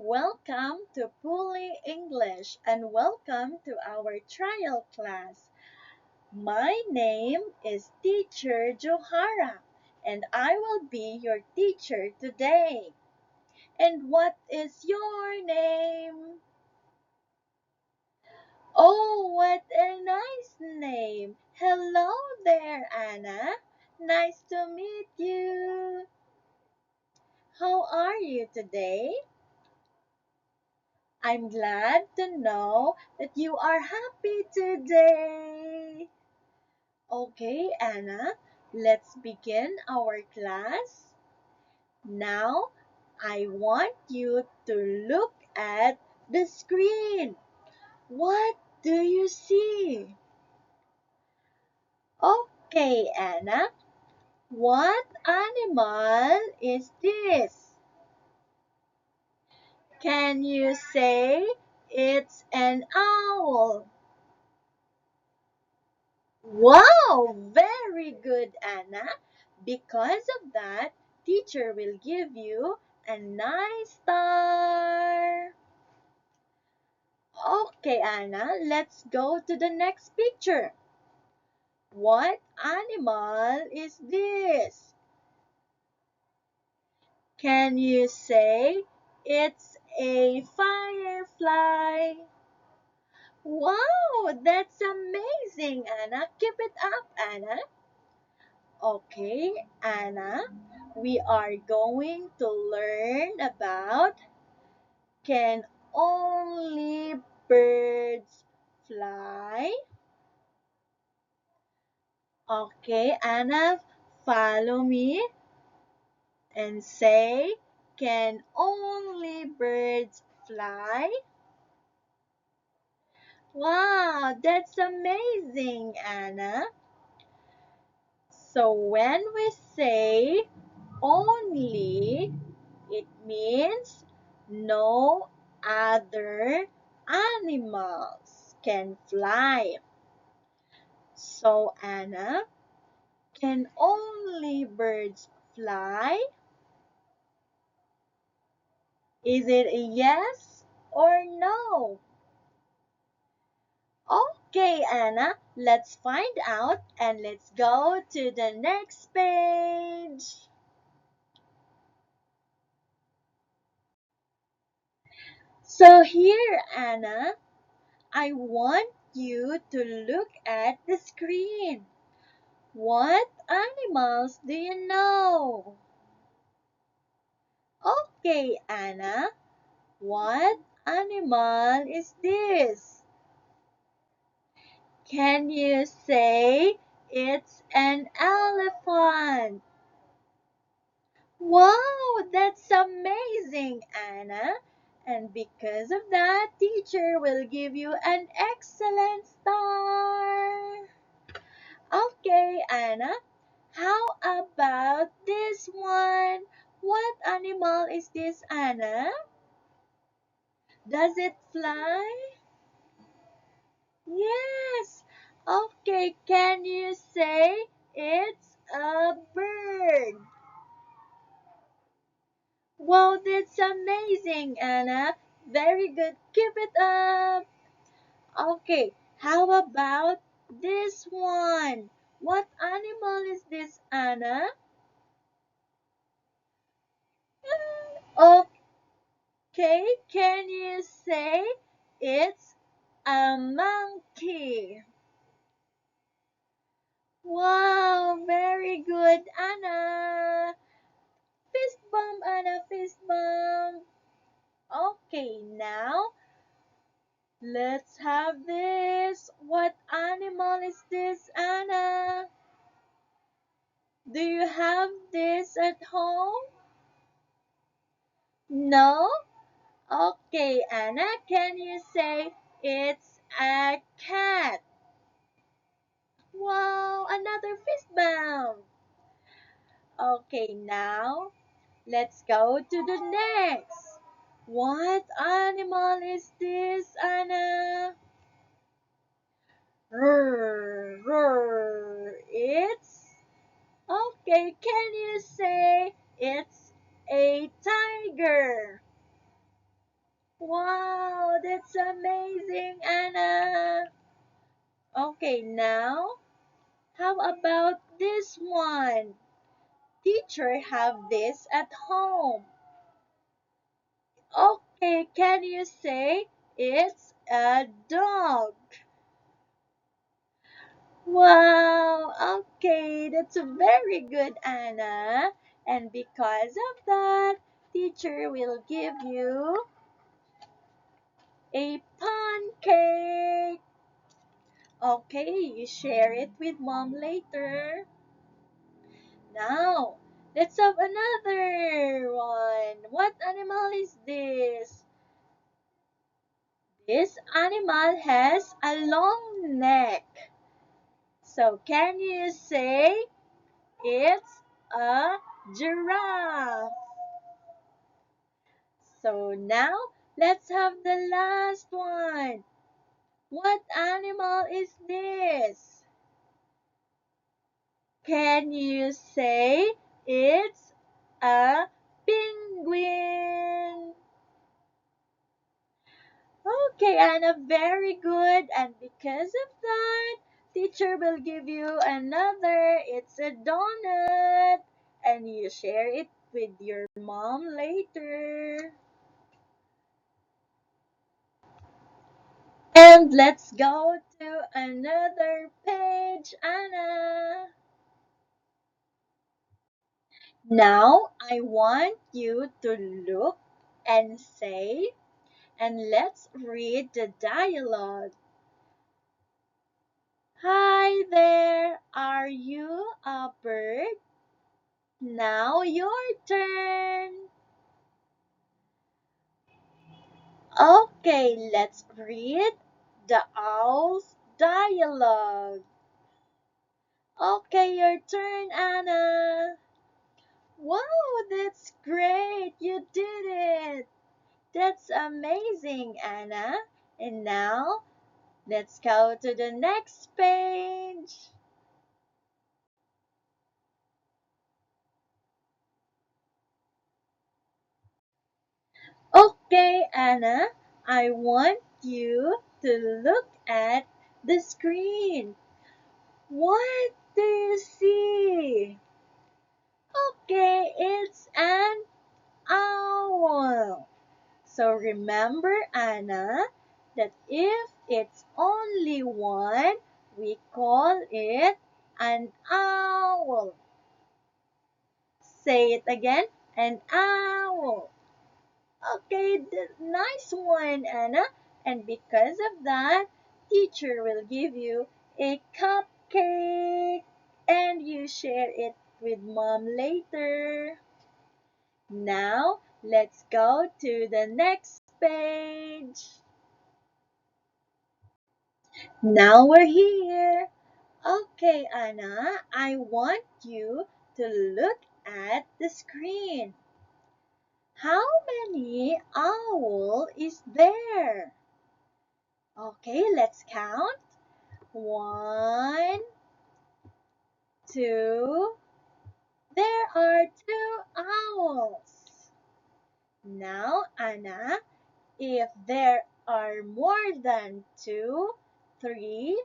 Welcome to Puli English and welcome to our trial class. My name is Teacher Johara and I will be your teacher today. And what is your name? Oh, what a nice name. Hello there, Anna. Nice to meet you. How are you today? I'm glad to know that you are happy today. Okay, Anna, let's begin our class. Now, I want you to look at the screen. What do you see? Okay, Anna, what animal is this? Can you say it's an owl? Wow, very good, Anna. Because of that, teacher will give you a nice star. Okay, Anna, let's go to the next picture. What animal is this? Can you say it's a firefly? Wow, that's amazing, Anna. Keep it up, Anna. Okay, Anna, we are going to learn about can only birds fly? Okay, Anna, follow me and say can only birds fly? Wow, that's amazing, Anna. So when we say only, it means no other animals can fly. So, Anna, can only birds fly? Is it a yes or no? Okay, Anna, let's find out and let's go to the next page. So here, Anna, I want you to look at the screen. What animals do you know? Okay, Anna, what animal is this? Can you say it's an elephant? Wow, that's amazing, Anna. And because of that, teacher will give you an excellent star. Okay, Anna, how about this one? What animal is this, Anna? Does it fly? Yes. Okay, can you say it's a bird? Wow, that's amazing, Anna. Very good. Keep it up. Okay, how about this one? What animal is this, Anna? Okay, can you say it's a monkey? Wow, very good, Anna. Fist bump, Anna, fist bump. Okay, now let's have this. What animal is this, Anna? Do you have this at home? No? Okay, Anna, can you say it's a cat? Wow, another fist bump. Okay, now let's go to the next. What animal is this, Anna? Roar, roar. It's okay. Can you say it's a tiger? Wow, that's amazing, Anna. Okay, now, how about this one? Teacher have this at home. Okay, can you say it's a dog? Wow, okay, that's very good, Anna. And because of that, teacher will give you a pancake. Okay, you share it with mom later. Now, let's have another one. What animal is this? This animal has a long neck. So, can you say it's a giraffe? So, now let's have the last one. What animal is this? Can you say it's a penguin? Okay, Anna, very good. And because of that, teacher will give you another. It's a donut. And you share it with your mom later. And let's go to another page, Anna. Now I want you to look and say, and let's read the dialogue. Hi there, are you a bird? Now your turn. Okay, let's read the owl's dialogue. Okay, your turn, Anna. Wow, that's great. You did it. That's amazing, Anna. And now, let's go to the next page. Okay, Anna, I want you to look at the screen. What do you see? Okay, it's an owl. So remember, Anna, that if it's only one, we call it an owl. Say it again, an owl. Okay, nice one, Anna. And because of that, teacher will give you a cupcake and you share it with mom later. Now, let's go to the next page. Now we're here. Okay, Anna, I want you to look at the screen. How many owl is there? Okay, let's count. One, two. There are two owls. Now, Anna, if there are more than two, three,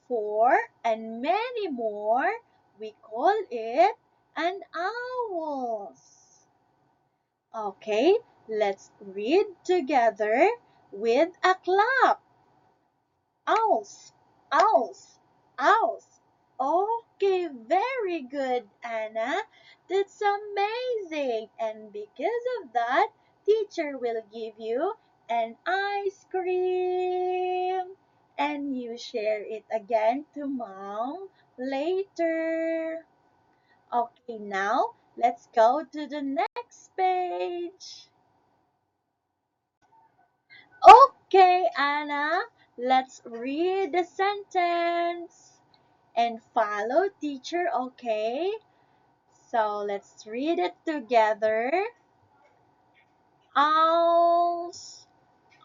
four, and many more, we call it an owls. Okay, let's read together with a clap. Owls, owls, owls. Okay, very good, Anna. That's amazing. And because of that, teacher will give you an ice cream. And you share it again to mom later. Okay, now let's go to the next page. Okay, Anna, let's read the sentence and follow teacher, okay? So let's read it together. Owls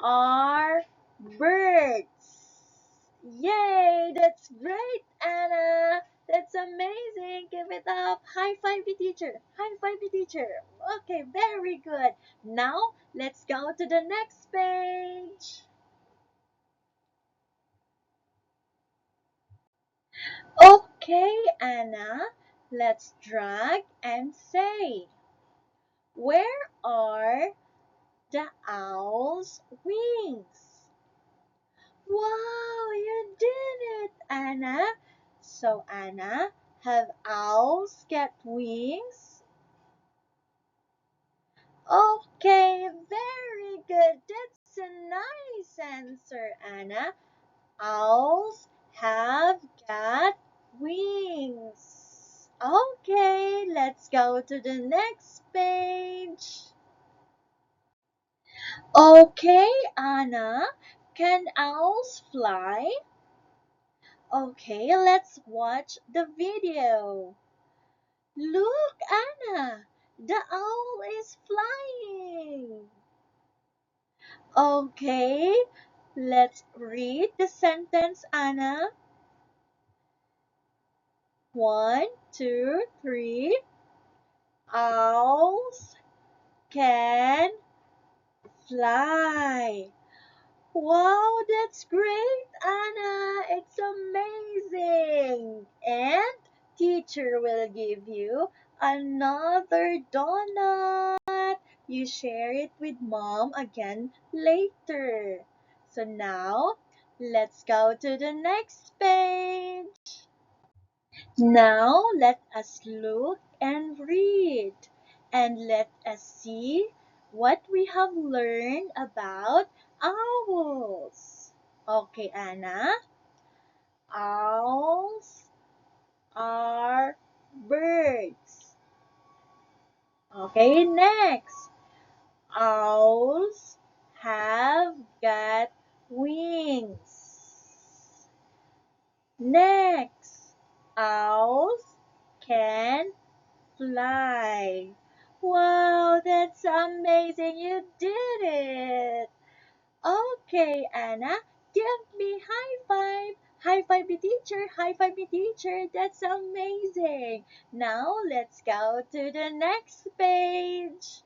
are birds. Yay, that's great, Anna. That's amazing. Give it up. High five the teacher. High five the teacher. Okay, very good. Now, let's go to the next page. Okay, Anna, let's drag and say, where are the owl's wings? Wow, you did it, Anna. So, Anna, have owls get wings? Okay, very good. That's a nice answer, Anna. Owls have got wings. Okay, let's go to the next page. Okay, Anna, can owls fly? Okay, let's watch the video. Look, Anna, the owl is flying. Okay, let's read the sentence, Anna. One, two, three. Owls can fly. Wow, that's great, Anna. It's amazing. And teacher will give you another donut. You share it with mom again later. So now, let's go to the next page. Now let us look and read, and let us see what we have learned about owls. Okay, Anna. Owls are birds. Okay, next. Owls have got wings. Next. Owls can fly. Wow, that's amazing. You did it. Okay, Anna, give me high five. High five me teacher. High five me teacher. That's amazing. Now let's go to the next page.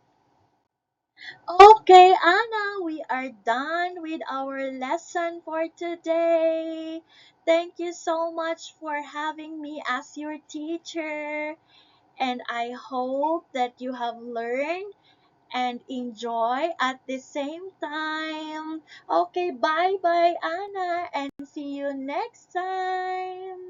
Okay, Anna, we are done with our lesson for today. Thank you so much for having me as your teacher. And I hope that you have learned and enjoy at the same time. Okay, bye bye, Anna, and see you next time.